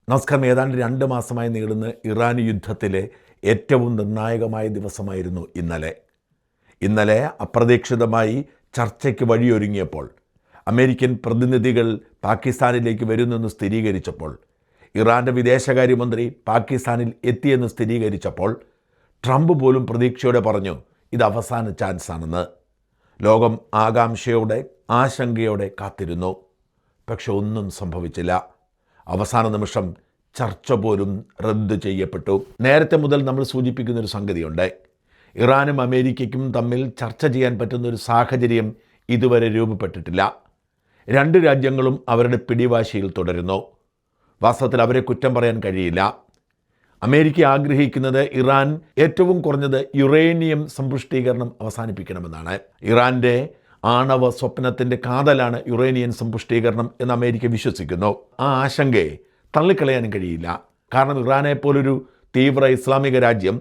നമസ്കാരം. ഏതാണ്ട് 2 മാസമായി നീളുന്ന ഇറാൻ യുദ്ധത്തിലെ ഏറ്റവും നിർണായകമായ ദിവസമായിരുന്നു ഇന്നലെ അപ്രതീക്ഷിതമായി ചർച്ചയ്ക്ക് വഴിയൊരുങ്ങിയപ്പോൾ, അമേരിക്കൻ പ്രതിനിധികൾ പാകിസ്ഥാനിലേക്ക് വരുന്നെന്ന് സ്ഥിരീകരിച്ചപ്പോൾ, ഇറാൻ്റെ വിദേശകാര്യമന്ത്രി പാകിസ്ഥാനിൽ എത്തിയെന്ന് സ്ഥിരീകരിച്ചപ്പോൾ ട്രംപ് പോലും പ്രതീക്ഷയോടെ പറഞ്ഞു ഇത് അവസാന ചാൻസാണെന്ന്. ലോകം ആകാംക്ഷയോടെ ആശങ്കയോടെ കാത്തിരുന്നു. പക്ഷെ ഒന്നും സംഭവിച്ചില്ല. അവസാന നിമിഷം ചർച്ച പോലും റദ്ദ് ചെയ്യപ്പെട്ടു. നേരത്തെ മുതൽ നമ്മൾ സൂചിപ്പിക്കുന്നൊരു സംഗതിയുണ്ട്. ഇറാനും അമേരിക്കയ്ക്കും തമ്മിൽ ചർച്ച ചെയ്യാൻ പറ്റുന്നൊരു സാഹചര്യം ഇതുവരെ രൂപപ്പെട്ടിട്ടില്ല. 2 രാജ്യങ്ങളും അവരുടെ പിടിവാശിയിൽ തുടരുന്നു. വാസ്തവത്തിൽ അവരെ കുറ്റം പറയാൻ കഴിയില്ല. അമേരിക്ക ആഗ്രഹിക്കുന്നത് ഇറാൻ ഏറ്റവും കുറഞ്ഞത് യുറേനിയം സമ്പുഷ്ടീകരണം അവസാനിപ്പിക്കണമെന്നാണ്. ഇറാൻ്റെ ആണവ സ്വപ്നത്തിൻ്റെ കാതലാണ് യുറേനിയം സമ്പുഷ്ടീകരണം എന്ന് അമേരിക്ക വിശ്വസിക്കുന്നു. ആ ആശങ്കയെ തള്ളിക്കളയാനും കഴിയില്ല. കാരണം ഇറാനെ പോലൊരു തീവ്ര ഇസ്ലാമിക രാജ്യം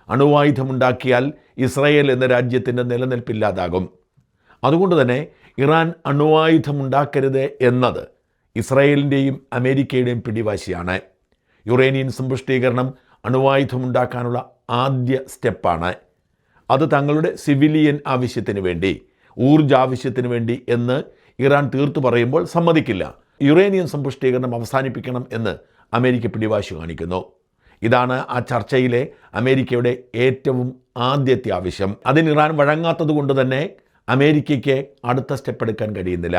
അണുവായുധമുണ്ടാക്കിയാൽ ഇസ്രായേൽ എന്ന രാജ്യത്തിൻ്റെ നിലനിൽപ്പില്ലാതാകും. അതുകൊണ്ട് തന്നെ ഇറാൻ അണുവായുധമുണ്ടാക്കരുത് എന്നത് ഇസ്രായേലിൻ്റെയും അമേരിക്കയുടെയും പിടിവാശിയാണ്. യുറേനിയം സമ്പുഷ്ടീകരണം അണുവായുധമുണ്ടാക്കാനുള്ള ആദ്യ സ്റ്റെപ്പാണ്. അത് തങ്ങളുടെ സിവിലിയൻ ആവശ്യത്തിന് വേണ്ടി, ഊർജാവശ്യത്തിന് വേണ്ടി എന്ന് ഇറാൻ തീർത്തു പറയുമ്പോൾ സമ്മതിക്കില്ല. യുറേനിയം സമ്പുഷ്ടീകരണം അവസാനിപ്പിക്കണം എന്ന് അമേരിക്ക പിടിവാശി കാണിക്കുന്നു. ഇതാണ് ആ ചർച്ചയിലെ അമേരിക്കയുടെ ഏറ്റവും ആദ്യത്തെ ആവശ്യം. അതിന് ഇറാൻ വഴങ്ങാത്തത് കൊണ്ട് തന്നെ അമേരിക്കയ്ക്ക് അടുത്ത സ്റ്റെപ്പ് എടുക്കാൻ കഴിയുന്നില്ല.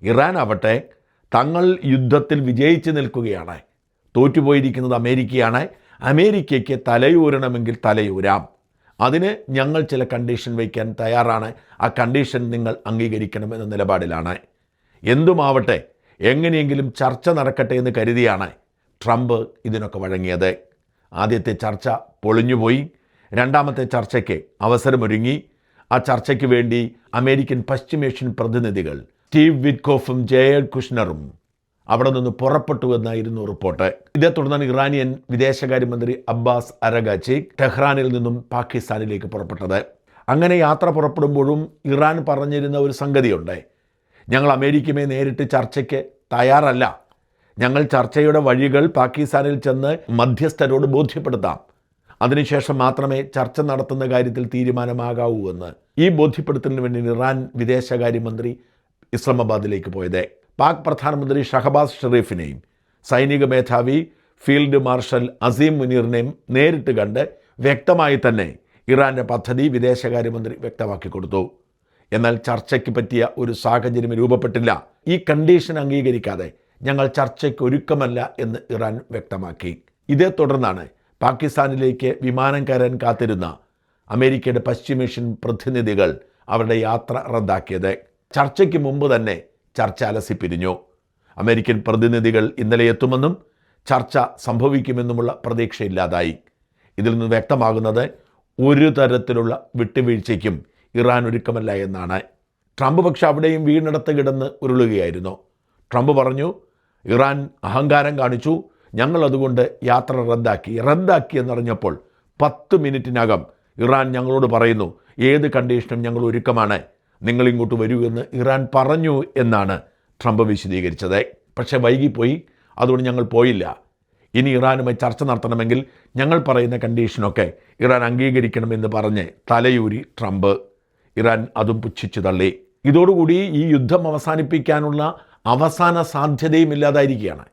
ഇറാൻ ആവട്ടെ തങ്ങൾ യുദ്ധത്തിൽ വിജയിച്ച് നിൽക്കുകയാണ്. തോറ്റുപോയിരിക്കുന്നത് അമേരിക്കയാണ്. അമേരിക്കയ്ക്ക് തലയൂരണമെങ്കിൽ തലയൂരാം. അതിന് ഞങ്ങൾ ചില കണ്ടീഷൻ വയ്ക്കാൻ തയ്യാറാണ്. ആ കണ്ടീഷൻ നിങ്ങൾ അംഗീകരിക്കണം എന്ന നിലപാടിലാണ്. എന്തുമാവട്ടെ എങ്ങനെയെങ്കിലും ചർച്ച നടക്കട്ടെ എന്ന് കരുതിയാണ് ട്രംപ് ഇതിനൊക്കെ വഴങ്ങിയത്. ആദ്യത്തെ ചർച്ച പൊളിഞ്ഞുപോയി. രണ്ടാമത്തെ ചർച്ചയ്ക്ക് അവസരമൊരുങ്ങി. ആ ചർച്ചയ്ക്ക് വേണ്ടി അമേരിക്കൻ പശ്ചിമേഷ്യൻ പ്രതിനിധികൾ സ്റ്റീവ് വിറ്റ്കോഫും ജേർഡ് കുഷ്നറും അവിടെ നിന്ന് പുറപ്പെട്ടു എന്നായിരുന്നു റിപ്പോർട്ട്. ഇതേ തുടർന്നാണ് ഇറാനിയൻ വിദേശകാര്യമന്ത്രി അബ്ബാസ് അരഗാച്ചി ടെഹ്റാനിൽ നിന്നും പാകിസ്ഥാനിലേക്ക് പുറപ്പെട്ടത്. അങ്ങനെ യാത്ര പുറപ്പെടുമ്പോഴും ഇറാൻ പറഞ്ഞിരുന്ന ഒരു സംഗതിയുണ്ട്. ഞങ്ങൾ അമേരിക്കയുമായി നേരിട്ട് ചർച്ചയ്ക്ക് തയ്യാറല്ല. ഞങ്ങൾ ചർച്ചയുടെ വഴികൾ പാകിസ്ഥാനിൽ ചെന്ന് മധ്യസ്ഥരോട് ബോധ്യപ്പെടുത്താം. അതിനുശേഷം മാത്രമേ ചർച്ച നടത്തുന്ന കാര്യത്തിൽ തീരുമാനമാകാവൂ എന്ന്. ഈ ബോധ്യപ്പെടുത്തലിന് വേണ്ടി ഇറാൻ വിദേശകാര്യമന്ത്രി ഇസ്ലാമാബാദിലേക്ക് പോയത്. പാക് പ്രധാനമന്ത്രി ഷഹബാസ് ഷെറീഫിനെയും സൈനിക മേധാവി ഫീൽഡ് മാർഷൽ അസീം മുനീറിനെയും നേരിട്ട് കണ്ട് വ്യക്തമായി തന്നെ ഇറാൻ്റെ പദ്ധതി വിദേശകാര്യമന്ത്രി വ്യക്തമാക്കി കൊടുത്തു. എന്നാൽ ചർച്ചയ്ക്ക് പറ്റിയ ഒരു സാഹചര്യം രൂപപ്പെട്ടില്ല. ഈ കണ്ടീഷൻ അംഗീകരിക്കാതെ ഞങ്ങൾ ചർച്ചയ്ക്ക് ഒരുക്കമല്ല എന്ന് ഇറാൻ വ്യക്തമാക്കി. ഇതേ തുടർന്നാണ് പാകിസ്ഥാനിലേക്ക് വിമാനം കയറാൻ കാത്തിരുന്ന അമേരിക്കയുടെ പശ്ചിമേഷ്യൻ പ്രതിനിധികൾ അവരുടെ യാത്ര റദ്ദാക്കിയത്. ചർച്ചയ്ക്ക് മുമ്പ് തന്നെ ചർച്ച അലസിപ്പിരിഞ്ഞു. അമേരിക്കൻ പ്രതിനിധികൾ ഇന്നലെ എത്തുമെന്നും ചർച്ച സംഭവിക്കുമെന്നുമുള്ള പ്രതീക്ഷയില്ലാതായി. ഇതിൽ നിന്ന് വ്യക്തമാകുന്നത് ഒരു തരത്തിലുള്ള വിട്ടുവീഴ്ചയ്ക്കും ഇറാൻ ഒരുക്കമല്ല എന്നാണ്. ട്രംപ് പക്ഷെ അവിടെയും വീണിടത്ത് കിടന്ന് ഉരുളുകയായിരുന്നു. ട്രംപ് പറഞ്ഞു ഇറാൻ അഹങ്കാരം കാണിച്ചു, ഞങ്ങൾ അതുകൊണ്ട് യാത്ര റദ്ദാക്കി എന്നറിഞ്ഞപ്പോൾ 10 മിനിറ്റിനകം ഇറാൻ ഞങ്ങളോട് പറയുന്നു ഏത് കണ്ടീഷനും ഞങ്ങൾ ഒരുക്കമാണ്, നിങ്ങളിങ്ങോട്ട് വരൂ എന്ന് ഇറാൻ പറഞ്ഞു എന്നാണ് ട്രംപ് വിശദീകരിച്ചത്. പക്ഷേ വൈകിപ്പോയി. അതുകൊണ്ട് ഞങ്ങൾ പോയില്ല. ഇനി ഇറാനുമായി ചർച്ച നടത്തണമെങ്കിൽ ഞങ്ങൾ പറയുന്ന കണ്ടീഷനൊക്കെ ഇറാൻ അംഗീകരിക്കണമെന്ന് പറഞ്ഞ് തലയൂരി ട്രംപ്. ഇറാൻ അതും പുച്ഛിച്ചു തള്ളി. ഇതോടുകൂടി ഈ യുദ്ധം അവസാനിപ്പിക്കാനുള്ള അവസാന സാധ്യതയും ഇല്ലാതായിരിക്കുകയാണ്.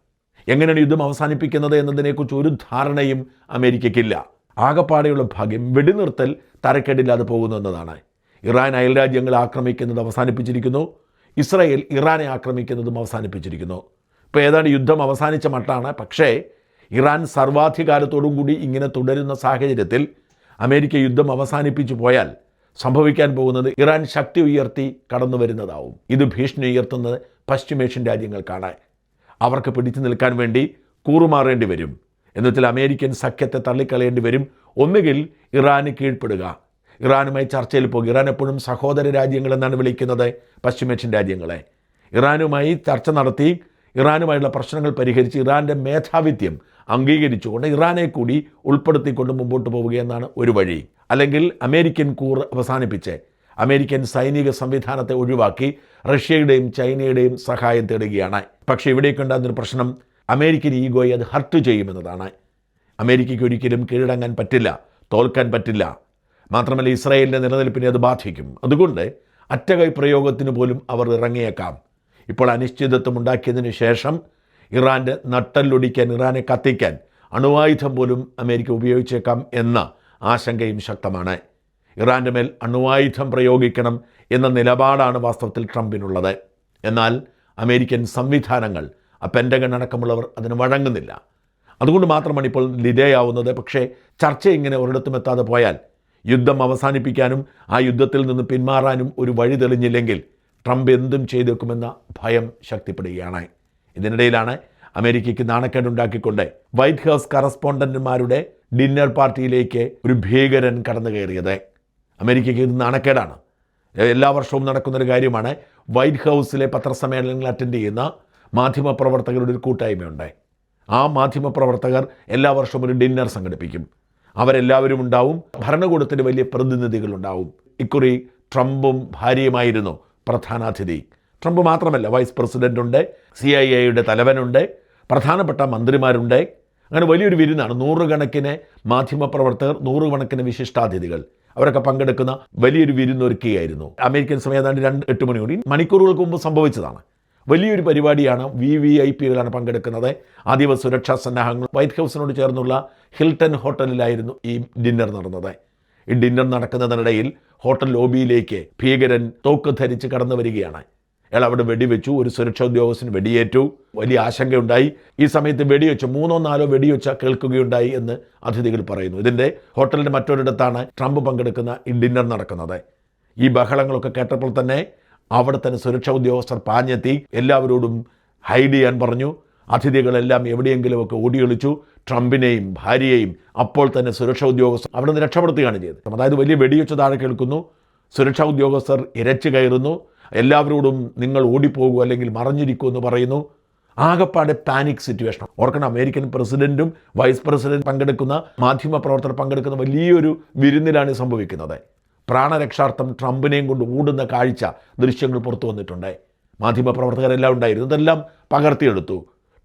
എങ്ങനെയാണ് യുദ്ധം അവസാനിപ്പിക്കുന്നത് എന്നതിനെക്കുറിച്ച് ഒരു ധാരണയും അമേരിക്കയ്ക്കില്ല. ആകപ്പാടെയുള്ള ഭാഗ്യം വെടിനിർത്തൽ തരക്കേടില്ലാതെ പോകുന്നു എന്നതാണ്. ഇറാൻ അയൽരാജ്യങ്ങളെ ആക്രമിക്കുന്നത് അവസാനിപ്പിച്ചിരിക്കുന്നു. ഇസ്രായേൽ ഇറാനെ ആക്രമിക്കുന്നതും അവസാനിപ്പിച്ചിരിക്കുന്നു. ഇപ്പോൾ ഏതാണ്ട് യുദ്ധം അവസാനിച്ച മട്ടാണ്. പക്ഷേ ഇറാൻ സർവാധികാരത്തോടും കൂടി ഇങ്ങനെ തുടരുന്ന സാഹചര്യത്തിൽ അമേരിക്ക യുദ്ധം അവസാനിപ്പിച്ചു പോയാൽ സംഭവിക്കാൻ പോകുന്നത് ഇറാൻ ശക്തി ഉയർത്തി കടന്നു വരുന്നതാവും. ഇത് ഭീഷണി ഉയർത്തുന്നത് പശ്ചിമേഷ്യൻ രാജ്യങ്ങൾക്കാണ്. അവർക്ക് പിടിച്ചു നിൽക്കാൻ വേണ്ടി കൂറുമാറേണ്ടി വരും. എന്നുവെച്ചാൽ അമേരിക്കൻ സഖ്യത്തെ തള്ളിക്കളയേണ്ടി വരും. ഒന്നുകിൽ ഇറാന് കീഴ്പ്പെടുക, ഇറാനുമായി ചർച്ചയിൽ പോകുക. ഇറാൻ എപ്പോഴും സഹോദര രാജ്യങ്ങളെന്നാണ് വിളിക്കുന്നത് പശ്ചിമേഷ്യൻ രാജ്യങ്ങളെ. ഇറാനുമായി ചർച്ച നടത്തി ഇറാനുമായുള്ള പ്രശ്നങ്ങൾ പരിഹരിച്ച് ഇറാൻ്റെ മേധാവിത്യം അംഗീകരിച്ചുകൊണ്ട് ഇറാനെ കൂടി ഉൾപ്പെടുത്തിക്കൊണ്ട് മുമ്പോട്ട് പോവുക എന്നാണ് ഒരു വഴി. അല്ലെങ്കിൽ അമേരിക്കൻ കൂർ അവസാനിപ്പിച്ച് അമേരിക്കൻ സൈനിക സംവിധാനത്തെ ഒഴിവാക്കി റഷ്യയുടെയും ചൈനയുടെയും സഹായം തേടുകയാണ്. പക്ഷേ ഇവിടേക്ക് ഉണ്ടാകുന്നൊരു പ്രശ്നം, അമേരിക്കൻ ഈഗോയെ അത് ഹർട്ട് ചെയ്യുമെന്നതാണ്. അമേരിക്കയ്ക്ക് ഒരിക്കലും കീഴടങ്ങാൻ പറ്റില്ല, തോൽക്കാൻ പറ്റില്ല. മാത്രമല്ല ഇസ്രായേലിൻ്റെ നിലനിൽപ്പിനെ അത് ബാധിക്കും. അതുകൊണ്ട് അറ്റകൈ പ്രയോഗത്തിന് പോലും അവർ ഇറങ്ങിയേക്കാം. ഇപ്പോൾ അനിശ്ചിതത്വം ഉണ്ടാക്കിയതിന് ശേഷം ഇറാൻ്റെ നട്ടല്ലൊടിക്കാൻ, ഇറാനെ കത്തിക്കാൻ അണുവായുധം പോലും അമേരിക്ക ഉപയോഗിച്ചേക്കാം എന്ന ആശങ്കയും ശക്തമാണ്. ഇറാൻ്റെ മേൽ അണുവായുധം പ്രയോഗിക്കണം എന്ന നിലപാടാണ് വാസ്തവത്തിൽ ട്രംപിനുള്ളത്. എന്നാൽ അമേരിക്കൻ സംവിധാനങ്ങൾ, പെൻ്റഗൺ അടക്കമുള്ളവർ അതിന് വഴങ്ങുന്നില്ല. അതുകൊണ്ട് മാത്രമാണ് ഇപ്പോൾ ഡിലേ ആവുന്നത്. പക്ഷേ ചർച്ച ഇങ്ങനെ ഒരിടത്തും എത്താതെ പോയാൽ യുദ്ധം അവസാനിപ്പിക്കാനും ആ യുദ്ധത്തിൽ നിന്ന് പിന്മാറാനും ഒരു വഴി തെളിഞ്ഞില്ലെങ്കിൽ ട്രംപ് എന്തും ചെയ്തേക്കുമെന്ന ഭയം ശക്തിപ്പെടുകയാണ്. ഇതിനിടയിലാണ് അമേരിക്കയ്ക്ക് നാണക്കേടുണ്ടാക്കിക്കൊണ്ട് വൈറ്റ് ഹൗസ് കറസ്പോണ്ടന്റുമാരുടെ ഡിന്നർ പാർട്ടിയിലേക്ക് ഒരു ഭീകരൻ കടന്നു കയറിയത്. അമേരിക്കയ്ക്ക് ഇത് നാണക്കേടാണ്. എല്ലാ വർഷവും നടക്കുന്നൊരു കാര്യമാണ്. വൈറ്റ് ഹൗസിലെ പത്രസമ്മേളനങ്ങൾ അറ്റൻഡ് ചെയ്യുന്ന മാധ്യമപ്രവർത്തകരുടെ ഒരു കൂട്ടായ്മയുണ്ട്. ആ മാധ്യമപ്രവർത്തകർ എല്ലാ വർഷവും ഒരു ഡിന്നർ സംഘടിപ്പിക്കും. അവരെല്ലാവരും ഉണ്ടാവും. ഭരണകൂടത്തിൻ്റെ വലിയ പ്രതിനിധികളുണ്ടാവും. ഇക്കുറി ട്രംപും ഭാര്യയുമായിരുന്നു പ്രധാനാതിഥി. ട്രംപ് മാത്രമല്ല, വൈസ് പ്രസിഡൻ്റുണ്ട്, CIA തലവനുണ്ട്, പ്രധാനപ്പെട്ട മന്ത്രിമാരുണ്ട്. അങ്ങനെ വലിയൊരു വിരുന്നാണ്. നൂറുകണക്കിന് മാധ്യമപ്രവർത്തകർ, നൂറുകണക്കിന് വിശിഷ്ടാതിഥികൾ അവരൊക്കെ പങ്കെടുക്കുന്ന വലിയൊരു വിരുന്നൊരുക്കുകയായിരുന്നു. അമേരിക്കൻ സമയം ഏതാണ്ട് 8 മണിയോടെ മണിക്കൂറുകൾക്ക് മുമ്പ് സംഭവിച്ചതാണ്. വലിയൊരു പരിപാടിയാണ്. VVIPകളാണ് പങ്കെടുക്കുന്നത്. അതീവ സുരക്ഷാ സന്നാഹങ്ങൾ. വൈറ്റ് ഹൗസിനോട് ചേർന്നുള്ള ഹിൽട്ടൺ ഹോട്ടലിലായിരുന്നു ഈ ഡിന്നർ നടന്നത്. ഈ ഡിന്നർ നടക്കുന്നതിനിടയിൽ ഹോട്ടൽ ലോബിയിലേക്ക് ഭീകരൻ തോക്ക് ധരിച്ച് കടന്നു വരികയാണ്. അയാൾ അവിടെ വെടിവെച്ചു. ഒരു സുരക്ഷാ ഉദ്യോഗസ്ഥന് വെടിയേറ്റു. വലിയ ആശങ്കയുണ്ടായി. ഈ സമയത്ത് വെടിവെച്ച് 3-4 വെടിവെച്ച കേൾക്കുകയുണ്ടായി എന്ന് അതിഥികൾ പറയുന്നു. ഇതിൻ്റെ ഹോട്ടലിൻ്റെ മറ്റൊരിടത്താണ് ട്രംപ് പങ്കെടുക്കുന്ന ഈ ഡിന്നർ നടക്കുന്നത്. ഈ ബഹളങ്ങളൊക്കെ കേട്ടപ്പോൾ തന്നെ അവിടെ തന്നെ സുരക്ഷാ ഉദ്യോഗസ്ഥർ പാഞ്ഞെത്തി എല്ലാവരോടും ഹൈഡ് ചെയ്യാൻ പറഞ്ഞു. അതിഥികളെല്ലാം എവിടെയെങ്കിലുമൊക്കെ ഓടിയൊളിച്ചു. ട്രംപിനെയും ഭാര്യയെയും അപ്പോൾ തന്നെ സുരക്ഷാ ഉദ്യോഗസ്ഥർ അവിടെ നിന്ന് രക്ഷപ്പെടുത്തുകയാണ് ചെയ്തത്. അതായത് വലിയ വെടിവെച്ച് താഴെ കേൾക്കുന്നു. സുരക്ഷാ ഉദ്യോഗസ്ഥർ ഇരച്ചു കയറുന്നു. എല്ലാവരോടും നിങ്ങൾ ഓടിപ്പോകൂ അല്ലെങ്കിൽ മറഞ്ഞിരിക്കൂ എന്ന് പറയുന്നു. ആകപ്പാടെ പാനിക് സിറ്റുവേഷൻ. ഓർക്കണം, അമേരിക്കൻ പ്രസിഡന്റും വൈസ് പ്രസിഡന്റ് പങ്കെടുക്കുന്ന, മാധ്യമപ്രവർത്തകർ പങ്കെടുക്കുന്ന വലിയൊരു വിരുന്നിലാണ് സംഭവിക്കുന്നത്. പ്രാണരക്ഷാർത്ഥം ട്രംപിനെയും കൊണ്ട് ഓടുന്ന കാഴ്ച ദൃശ്യങ്ങൾ പുറത്തു വന്നിട്ടുണ്ട്. മാധ്യമപ്രവർത്തകരെല്ലാം ഉണ്ടായിരുന്നു. ഇതെല്ലാം പകർത്തിയെടുത്തു.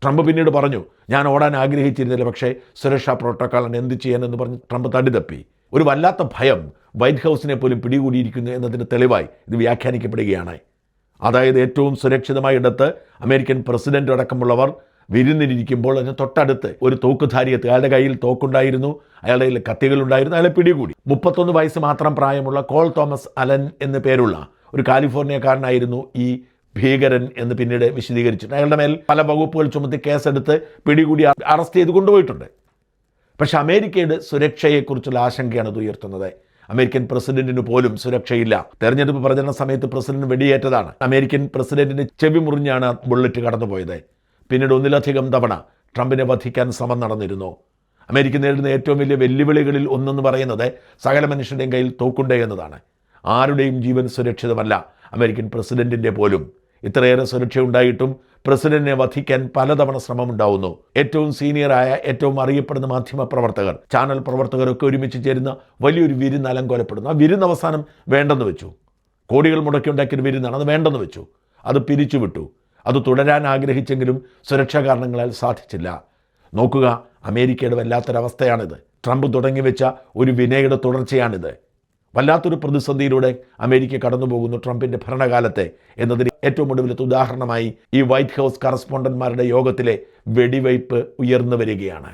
ട്രംപ് പിന്നീട് പറഞ്ഞു, ഞാൻ ഓടാൻ ആഗ്രഹിച്ചിരുന്നില്ല, പക്ഷേ സുരക്ഷാ പ്രോട്ടോക്കോളാണ്, എന്ത് ചെയ്യാനെന്ന് പറഞ്ഞ് ട്രംപ് തടിതപ്പി. ഒരു വല്ലാത്ത ഭയം വൈറ്റ് ഹൗസിനെ പോലും പിടികൂടിയിരിക്കുന്നു എന്നതിന് തെളിവായി ഇത് വ്യാഖ്യാനിക്കപ്പെടുകയാണ്. അതായത് ഏറ്റവും സുരക്ഷിതമായ ഇടത്ത് അമേരിക്കൻ പ്രസിഡന്റ് അടക്കമുള്ളവർ വിരുന്നിരിക്കുമ്പോൾ അതിന് തൊട്ടടുത്ത് ഒരു തോക്കുധാരിയെത്തി. അയാളുടെ കയ്യിൽ തോക്കുണ്ടായിരുന്നു, അയാളുടെ കയ്യിൽ കത്തികളുണ്ടായിരുന്നു. അയാളെ പിടികൂടി. 31 വയസ്സ് മാത്രം പ്രായമുള്ള കോൾ തോമസ് അലൻ എന്ന് പേരുള്ള ഒരു കാലിഫോർണിയക്കാരനായിരുന്നു ഈ ഭീകരൻ എന്ന് പിന്നീട് വിശദീകരിച്ചിട്ട് അയാളുടെ മേൽ പല വകുപ്പുകൾ ചുമത്തി കേസെടുത്ത് പിടികൂടി അറസ്റ്റ് ചെയ്ത് കൊണ്ടുപോയിട്ടുണ്ട്. പക്ഷെ അമേരിക്കയുടെ സുരക്ഷയെക്കുറിച്ചുള്ള ആശങ്കയാണ് ഇത് ഉയർത്തുന്നത്. അമേരിക്കൻ പ്രസിഡന്റിന് പോലും സുരക്ഷയില്ല. തെരഞ്ഞെടുപ്പ് പ്രചരണ സമയത്ത് പ്രസിഡന്റ് വെടിയേറ്റതാണ്. അമേരിക്കൻ പ്രസിഡന്റിന് ചെവി മുറിഞ്ഞാണ് ബുള്ളറ്റ് കടന്നുപോയത്. പിന്നീട് 1ലധികം തവണ ട്രംപിനെ വധിക്കാൻ ശ്രമം നടന്നിരുന്നു. അമേരിക്ക നേരിടുന്ന ഏറ്റവും വലിയ വെല്ലുവിളികളിൽ ഒന്നെന്ന് പറയുന്നത് സകല മനുഷ്യരുടെയും കയ്യിൽ തോക്കുണ്ട് എന്നതാണ്. ആരുടെയും ജീവൻ സുരക്ഷിതമല്ല, അമേരിക്കൻ പ്രസിഡന്റിൻ്റെ പോലും. ഇത്രയേറെ സുരക്ഷയുണ്ടായിട്ടും പ്രസിഡന്റിനെ വധിക്കാൻ പലതവണ ശ്രമമുണ്ടാവുന്നു. ഏറ്റവും സീനിയറായ, ഏറ്റവും അറിയപ്പെടുന്ന മാധ്യമപ്രവർത്തകർ, ചാനൽ പ്രവർത്തകരൊക്കെ ഒരുമിച്ച് ചേരുന്ന വലിയൊരു വിരുന്ന് അലങ്കോലപ്പെടുന്നു. ആ വിരുന്ന് അവസാനം വേണ്ടെന്ന് വെച്ചു. കോടികൾ മുടക്കി ഉണ്ടാക്കിയൊരു വിരുന്നാണ്, അത് വേണ്ടെന്ന് വെച്ചു. അത് പിരിച്ചുവിട്ടു. അത് തുടരാൻ ആഗ്രഹിച്ചെങ്കിലും സുരക്ഷാ കാരണങ്ങളാൽ സാധിച്ചില്ല. നോക്കുക, അമേരിക്കയുടെ വല്ലാത്തൊരവസ്ഥയാണിത്. ട്രംപ് തുടങ്ങി വെച്ച ഒരു വിനയുടെ തുടർച്ചയാണിത്. വല്ലാത്തൊരു പ്രതിസന്ധിയിലൂടെ അമേരിക്ക കടന്നുപോകുന്നു ട്രംപിൻ്റെ ഭരണകാലത്തെ എന്നതിന് ഏറ്റവും ഒടുവിലത്തെ ഉദാഹരണമായി ഈ വൈറ്റ് ഹൗസ് കറസ്പോണ്ടന്റുമാരുടെ യോഗത്തിലെ വെടിവയ്പ് ഉയർന്നു വരികയാണ്.